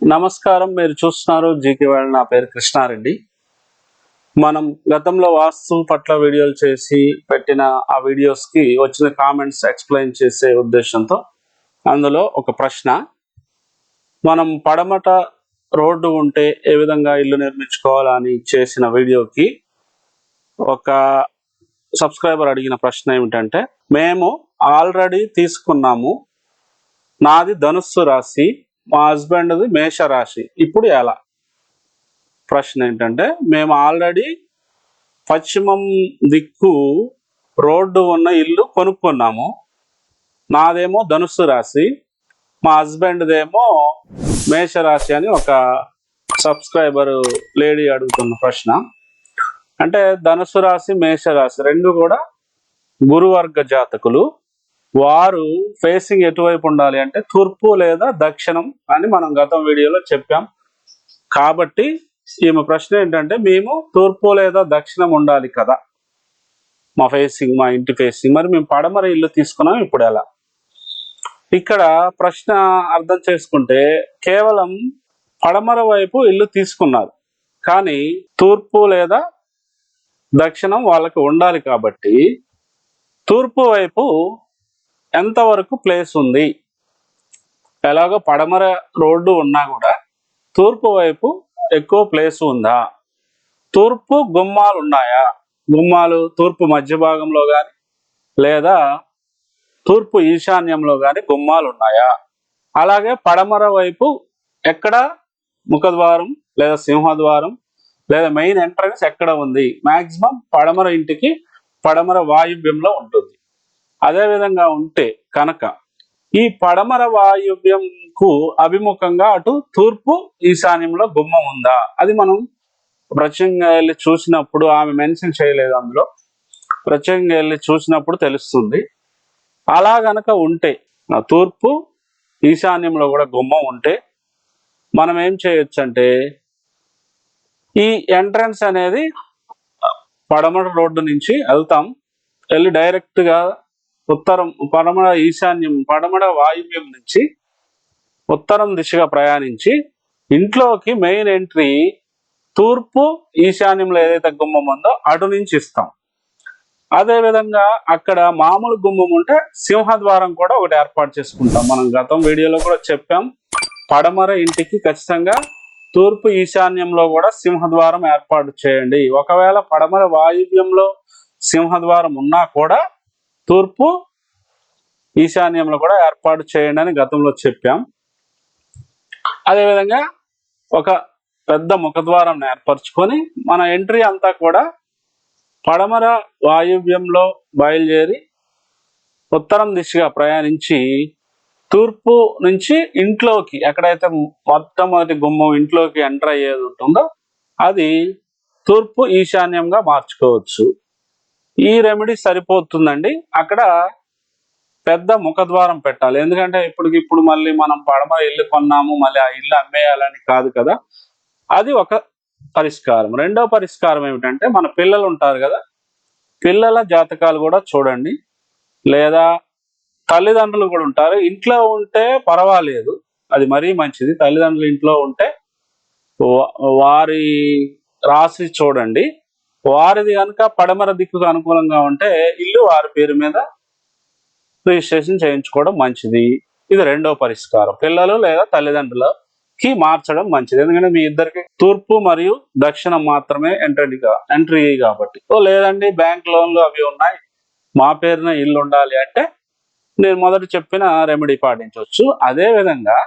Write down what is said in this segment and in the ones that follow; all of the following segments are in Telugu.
నమస్కారం. మీరు చూస్తున్నారు జీకే వరల్డ్. నా పేరు కృష్ణారెడ్డి. మనం గతంలో వాస్తు పట్ల వీడియోలు చేసి పెట్టిన ఆ వీడియోస్కి వచ్చిన కామెంట్స్ ఎక్స్ప్లెయిన్ చేసే ఉద్దేశంతో అందులో ఒక ప్రశ్న, మనం పడమట రోడ్డు ఉంటే ఏ విధంగా ఇల్లు నిర్మించుకోవాలని చేసిన వీడియోకి ఒక సబ్స్క్రైబర్ అడిగిన ప్రశ్న ఏమిటంటే, మేము ఆల్రెడీ తీసుకున్నాము, నాది ధనుస్సు రాశి, మా హస్బెండ్ది మేష రాశి, ఇప్పుడు ఎలా? ప్రశ్న ఏంటంటే, మేము ఆల్రెడీ పశ్చిమం దిక్కు రోడ్డు ఉన్న ఇల్లు కొనుక్కున్నాము, నాదేమో ధనుస్సు రాశి, మా హస్బెండ్దేమో మేషరాశి అని ఒక సబ్స్క్రైబర్ లేడీ అడుగుతున్న ప్రశ్న. అంటే ధనుస్సు రాశి, మేషరాశి రెండు కూడా గురువర్గ జాతకులు. వారు ఫేసింగ్ ఎటువైపు ఉండాలి అంటే తూర్పు లేదా దక్షిణం అని మనం గతం వీడియోలో చెప్పాం. కాబట్టి ఈమె ప్రశ్న ఏంటంటే, మేము తూర్పు లేదా దక్షిణం ఉండాలి కదా మా ఫేసింగ్, మా ఇంటి ఫేసింగ్, మరి మేము పడమర ఇల్లు తీసుకున్నాం, ఇప్పుడు ఎలా? ఇక్కడ ప్రశ్న అర్థం చేసుకుంటే, కేవలం పడమర వైపు ఇల్లు తీసుకున్నారు, కానీ తూర్పు లేదా దక్షిణం వాళ్ళకి ఉండాలి. కాబట్టి తూర్పు వైపు ఎంతవరకు ప్లేస్ ఉంది? ఎలాగో పడమర రోడ్డు ఉన్నా కూడా తూర్పు వైపు ఎక్కువ ప్లేస్ ఉందా? తూర్పు గుమ్మాలు ఉన్నాయా? గుమ్మాలు తూర్పు మధ్య భాగంలో కానీ లేదా తూర్పు ఈశాన్యంలో కానీ గుమ్మాలు ఉన్నాయా? అలాగే పడమర వైపు ఎక్కడ ముఖద్వారం లేదా సింహద్వారం లేదా మెయిన్ ఎంట్రన్స్ ఎక్కడ ఉంది? మాక్సిమం పడమర ఇంటికి పడమర వాయువ్యంలో ఉంటుంది. అదే విధంగా ఉంటే కనుక ఈ పడమర వాయువ్యంకు అభిముఖంగా అటు తూర్పు ఈశాన్యంలో గుమ్మం ఉందా? అది మనం ప్రత్యేకంగా వెళ్ళి చూసినప్పుడు, ఆమె మెన్షన్ చేయలేదు అందులో, ప్రత్యేకంగా వెళ్ళి చూసినప్పుడు తెలుస్తుంది. అలా గనక ఉంటే, తూర్పు ఈశాన్యంలో కూడా గుమ్మం ఉంటే మనం ఏం చేయొచ్చు అంటే, ఈ ఎంట్రన్స్ అనేది పడమర రోడ్డు నుంచి వెళ్ళి డైరెక్ట్గా ఉత్తరం పడమర ఈశాన్యం పడమర వాయువ్యం నుంచి ఉత్తరం దిశగా ప్రయాణించి ఇంట్లోకి మెయిన్ ఎంట్రీ తూర్పు ఈశాన్యంలో ఏదైతే గుమ్మం ఉందో అటు నుంచి ఇస్తాం. అదేవిధంగా అక్కడ మామూలు గుమ్మం ఉంటే సింహద్వారం కూడా ఒకటి ఏర్పాటు చేసుకుంటాం. మనం గతం వీడియోలో కూడా చెప్పాం, పడమర ఇంటికి ఖచ్చితంగా తూర్పు ఈశాన్యంలో కూడా సింహద్వారం ఏర్పాటు చేయండి. ఒకవేళ పడమర వాయువ్యంలో సింహద్వారం ఉన్నా కూడా తూర్పు ఈశాన్యంలో కూడా ఏర్పాటు చేయండి అని గతంలో చెప్పాం. అదేవిధంగా ఒక పెద్ద ముఖద్వారం ఏర్పరచుకొని మన ఎంట్రీ అంతా కూడా పడమర వాయువ్యంలో బయలుదేరి ఉత్తరం దిశగా ప్రయాణించి తూర్పు నుంచి ఇంట్లోకి, ఎక్కడైతే మొట్టమొదటి గుమ్మం ఇంట్లోకి ఎంటర్ అయ్యేది ఉంటుందో అది తూర్పు ఈశాన్యంగా మార్చుకోవచ్చు. ఈ రెమెడీ సరిపోతుందండి. అక్కడ పెద్ద ముఖద్వారం పెట్టాలి, ఎందుకంటే ఇప్పుడు మళ్ళీ మనం పడమర ఇల్లు కొన్నాము, మళ్ళీ ఆ ఇల్లు అమ్మేయాలని కాదు కదా. అది ఒక పరిష్కారం. రెండో పరిష్కారం ఏమిటంటే, మన పిల్లలు ఉంటారు కదా, పిల్లల జాతకాలు కూడా చూడండి, లేదా తల్లిదండ్రులు కూడా ఉంటారు. ఇంట్లో ఉంటే పర్వాలేదు, అది మరీ మంచిది. తల్లిదండ్రులు ఇంట్లో ఉంటే వారి రాశి చూడండి, వారిది కనుక పడమర దిక్కుకు అనుకూలంగా ఉంటే ఇల్లు వారి పేరు మీద రిజిస్ట్రేషన్ చేయించుకోవడం మంచిది. ఇది రెండో పరిష్కారం. పిల్లలు లేదా తల్లిదండ్రులకి మార్చడం మంచిది, ఎందుకంటే మీ ఇద్దరికి తూర్పు మరియు దక్షిణం మాత్రమే ఎంట్రీ కాబట్టి. లేదండి బ్యాంక్ లోన్లు అవి ఉన్నాయి, మా పేరున ఇల్లు ఉండాలి అంటే నేను మొదట చెప్పిన రెమెడీ పాటించవచ్చు. అదే విధంగా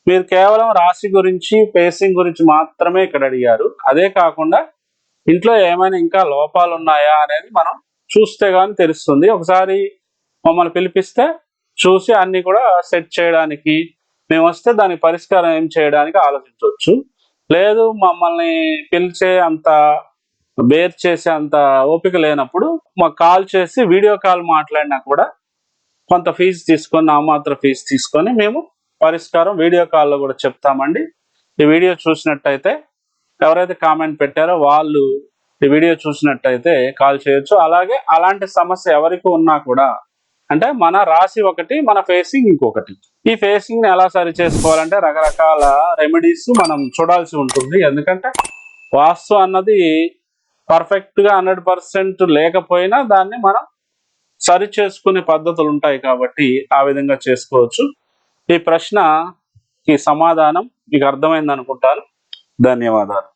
మీరు కేవలం రాశి గురించి, ఫేసింగ్ గురించి మాత్రమే ఇక్కడ అడిగారు. అదే కాకుండా ఇంట్లో ఏమైనా ఇంకా లోపాలు ఉన్నాయా అనేది మనం చూస్తే కానీ తెలుస్తుంది. ఒకసారి మమ్మల్ని పిలిపిస్తే చూసి అన్ని కూడా సెట్ చేయడానికి, మేము వస్తే దానికి పరిష్కారం ఏం చేయడానికి ఆలోచించవచ్చు. లేదు మమ్మల్ని పిలిచే అంత, బేర్ చేసే అంత ఓపిక లేనప్పుడు మాకు కాల్ చేసి వీడియో కాల్ మాట్లాడినా కూడా కొంత ఫీజు తీసుకొని, నామాత్ర ఫీజు తీసుకొని మేము పరిష్కారం వీడియో కాల్లో కూడా చెప్తామండి. ఈ వీడియో చూసినట్టయితే, ఎవరైతే కామెంట్ పెట్టారో వాళ్ళు ఈ వీడియో చూసినట్టయితే కాల్ చేయొచ్చు. అలాగే అలాంటి సమస్య ఎవరికి ఉన్నా కూడా అంటే మన రాశి ఒకటి, మన ఫేసింగ్ ఇంకొకటి. ఈ ఫేసింగ్ ని ఎలా సరి చేసుకోవాలంటే రకరకాల రెమెడీస్ మనం చూడాల్సి ఉంటుంది. ఎందుకంటే వాస్తు అన్నది పర్ఫెక్ట్ గా 100% లేకపోయినా దాన్ని మనం సరి చేసుకునే పద్ధతులు ఉంటాయి కాబట్టి ఆ విధంగా చేసుకోవచ్చు. ఈ ప్రశ్నకి సమాధానం మీకు అర్థమైంది అనుకుంటాను. ధన్యవాదాలు.